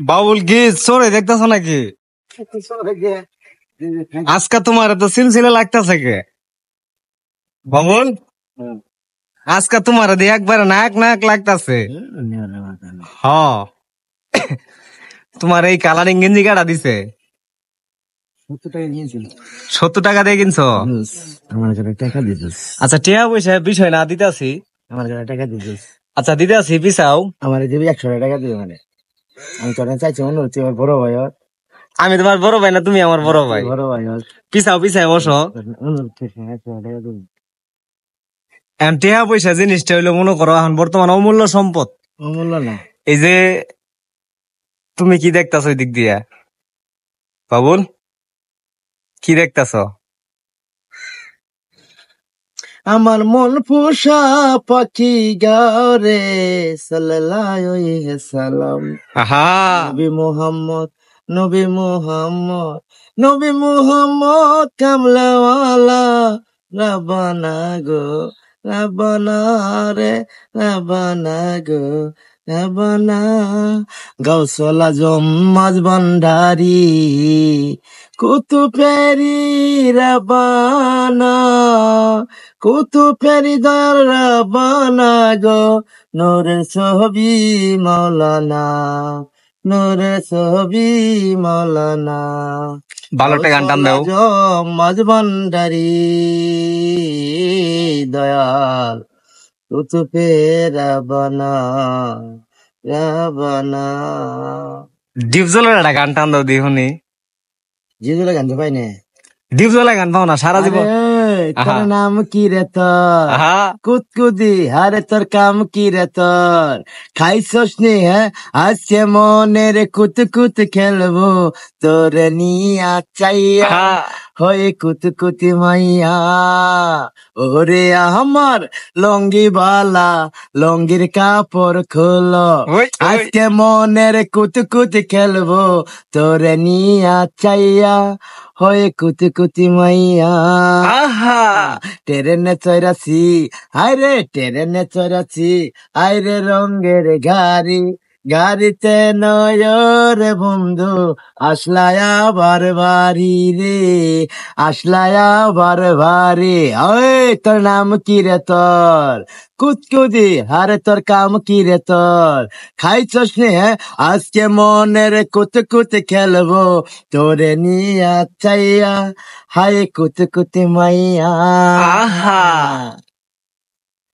বাবুল কি চোরে দেখতেছ নাকি? আজকে তোমার তো সিলসিলা লাগতেছে কে বাবুল? আজকে তোমার দিয়ে একবারে নায়ক নায়ক লাগতেছে। হ, তোমার এই কালারিং গেঞ্জি কাটা দিছে 70 টাকা দিয়ে কিনছো? আচ্ছা টিয়া পয়সা বিষয় না দিতেছি, আচ্ছা দিতেছি পিছাও। আমার দিবি 100 টাকা দিবে মানে আমি তোরা চাইছি মনে হচ্ছে আমার বড় ভাই হয়। আমি তোমার বড় ভাই না তুমি আমার বড় ভাই? বড় ভাই হয়, পিছাও পিছাও বসো। এখন টিয়া পয়সা জিনিসটা হইলো মনে করো এখন বর্তমান অমূল্য সম্পদ। অমূল্য না, এই যে তুমি কি দেখতাছো ওই দিক দিয়া বাবুল, কি দেখতাছ? আমার মন পোষা পাখি গারে সাল্লাল্লাহু সালাম আহা, নবী মুহাম্মদ নবী মুহাম্মদ নবী মুহাম্মদ কামলাওয়ালা রাব্বানা গো রাব্বানা রে রাব্বানা গো রাব্বানা গাউসুল আজম মাঝ ভান্ডারি কুতুবেরি রাব্বানা কুতুবেরি দয়াল রাব্বানা গো নূরের ছবি মাওলানা নূরের ছবি মাওলানা ভালো একটা গান টান দাও। মাঝ ভান্ডারি দয়াল কুতুবে রাব্বানা রাব্বানা। ডিপজলের একটা গান টান দাও দিহুনি। জিজুলে গান পাই না, ডিপজলের গান পাও না সারা জীবন? তোর নাম কি রে তোর আহা, কুতকুদি হারে তোর কাম কি রে তোর খাইছস নি হ্যাঁ আজকে মনের কুতকুত খেলবো তোর নিয়া চাইয়া আহা, হয়ে কুতকুতি মাইয়া ওরে আমার লঙ্গি বালা লঙ্গির কাপড় খোলো ওই, ওই। আজকে মনের কুতকুতি খেলবো তোর নিয়া চাইয়া হয়ে কুতকুতি মাইয়া আহা, ট্রেনে চড়াছি আরে ট্রেনে চড়াছি আরে রঙের গাড়ি গাড়িতে নয় রে বন্ধু আসলায় আবার বাড়ি রে আসলায় আবার বাড়ি ওই তোর নাম কি রে তোর কুতকুদি আরে তোর কাম কি রে তোর খাইছস নে হ্যাঁ আজকে মনের কুতকুতি খেলবো তোরে নিয়া চাইয়া হায় কুতকুতি মাইয়া আহা।